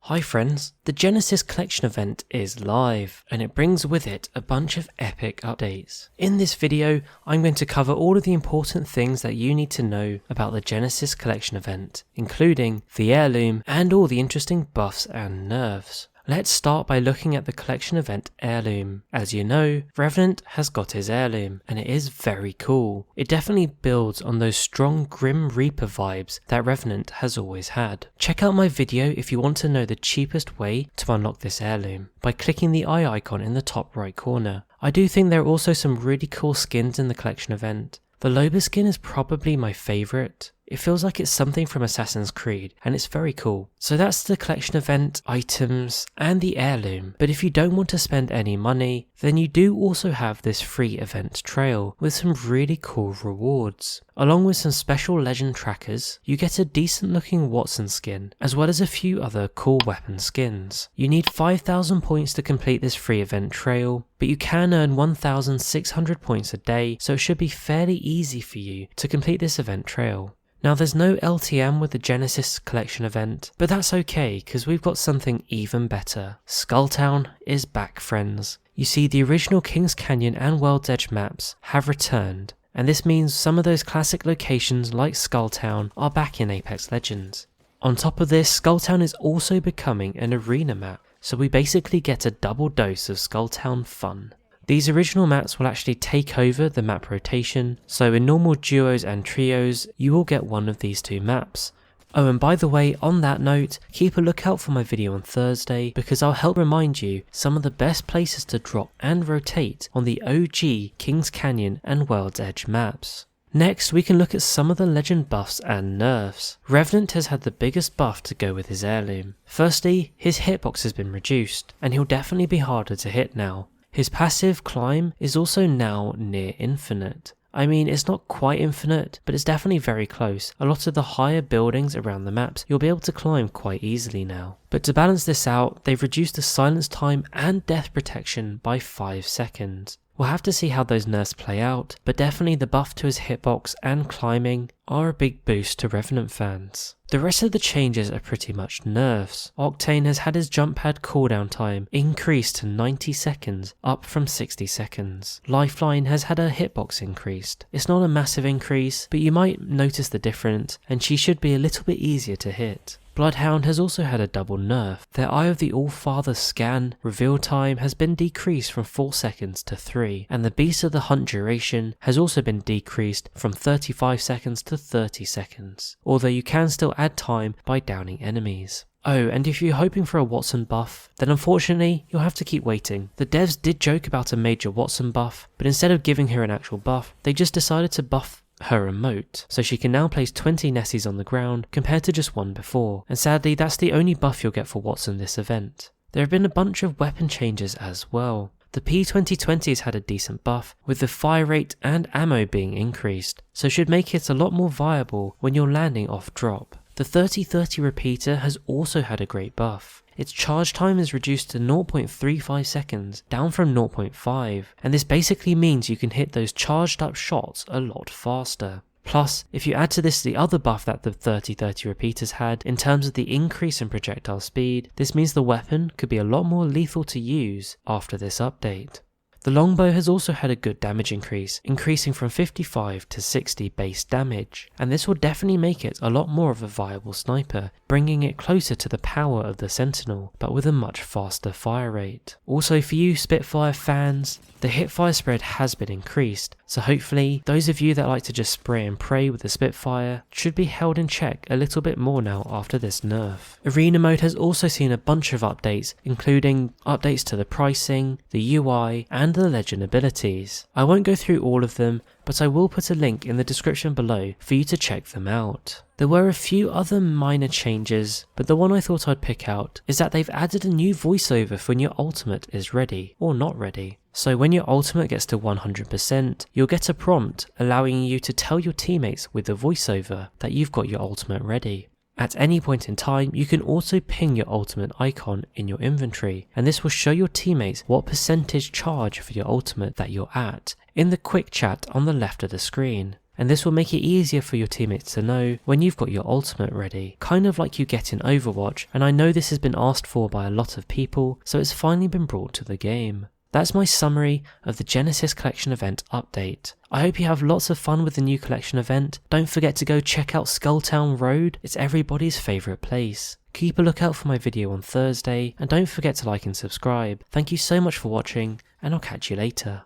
Hi friends, the Genesis Collection event is live and it brings with it a bunch of epic updates. In this video, I'm going to cover all of the important things that you need to know about the Genesis Collection event, including the heirloom and all the interesting buffs and nerfs. Let's start by looking at the collection event heirloom. As you know, Revenant has got his heirloom and it is very cool. It definitely builds on those strong Grim Reaper vibes that Revenant has always had. Check out my video if you want to know the cheapest way to unlock this heirloom by clicking the eye icon in the top right corner. I do think there are also some really cool skins in the collection event. The Loba skin is probably my favourite. It feels like it's something from Assassin's Creed and it's very cool. So that's the collection event, items and the heirloom. But if you don't want to spend any money, then you do also have this free event trail with some really cool rewards. Along with some special legend trackers, you get a decent looking Watson skin as well as a few other cool weapon skins. You need 5,000 points to complete this free event trail, but you can earn 1,600 points a day, so it should be fairly easy for you to complete this event trail. Now there's no LTM with the Genesis Collection event, but that's okay because we've got something even better. Skulltown is back, friends. You see, the original Kings Canyon and World's Edge maps have returned, and this means some of those classic locations like Skulltown are back in Apex Legends. On top of this, Skulltown is also becoming an arena map, so we basically get a double dose of Skulltown fun. These original maps will actually take over the map rotation, so in normal duos and trios, you will get one of these two maps. Oh, and by the way, on that note, keep a lookout for my video on Thursday because I'll help remind you some of the best places to drop and rotate on the OG Kings Canyon and World's Edge maps. Next, we can look at some of the legend buffs and nerfs. Revenant has had the biggest buff to go with his heirloom. Firstly, his hitbox has been reduced, and he'll definitely be harder to hit now. His passive climb is also now near infinite. I mean, it's not quite infinite, but it's definitely very close. A lot of the higher buildings around the maps you'll be able to climb quite easily now. But to balance this out, they've reduced the silence time and death protection by 5 seconds. We'll have to see how those nerfs play out, but definitely the buff to his hitbox and climbing are a big boost to Revenant fans. The rest of the changes are pretty much nerfs. Octane has had his jump pad cooldown time increased to 90 seconds, up from 60 seconds. Lifeline has had her hitbox increased. It's not a massive increase, but you might notice the difference, and she should be a little bit easier to hit. Bloodhound has also had a double nerf. Their Eye of the All-Father scan reveal time has been decreased from 4 seconds to 3, and the Beast of the Hunt duration has also been decreased from 35 seconds to 30 seconds, although you can still add time by downing enemies. Oh, and if you're hoping for a Watson buff, then unfortunately you'll have to keep waiting. The devs did joke about a major Watson buff, but instead of giving her an actual buff, they just decided to buff her emote, so she can now place 20 Nessies on the ground compared to just one before, and sadly that's the only buff you'll get for Watson this event. There have been a bunch of weapon changes as well. The P2020 has had a decent buff, with the fire rate and ammo being increased, so should make it a lot more viable when you're landing off drop. The 30-30 repeater has also had a great buff. Its charge time is reduced to 0.35 seconds, down from 0.5, and this basically means you can hit those charged up shots a lot faster. Plus, if you add to this the other buff that the 30-30 repeaters had in terms of the increase in projectile speed, this means the weapon could be a lot more lethal to use after this update. The longbow has also had a good damage increase, increasing from 55 to 60 base damage, and this will definitely make it a lot more of a viable sniper, bringing it closer to the power of the Sentinel, but with a much faster fire rate. Also for you Spitfire fans, the hipfire spread has been increased, so hopefully those of you that like to just spray and pray with the Spitfire should be held in check a little bit more now after this nerf. Arena mode has also seen a bunch of updates, including updates to the pricing, the UI, and the legend abilities. I won't go through all of them, but I will put a link in the description below for you to check them out. There were a few other minor changes, but the one I thought I'd pick out is that they've added a new voiceover for when your ultimate is ready, or not ready. So when your ultimate gets to 100%, you'll get a prompt allowing you to tell your teammates with the voiceover that you've got your ultimate ready. At any point in time, you can also ping your ultimate icon in your inventory, and this will show your teammates what percentage charge for your ultimate that you're at in the quick chat on the left of the screen. and this will make it easier for your teammates to know when you've got your ultimate ready, kind of like you get in Overwatch, and I know this has been asked for by a lot of people, so it's finally been brought to the game. That's my summary of the Genesis Collection event update. I hope you have lots of fun with the new collection event. Don't forget to go check out Skulltown Road, it's everybody's favourite place. Keep a lookout for my video on Thursday, and don't forget to like and subscribe. Thank you so much for watching, and I'll catch you later.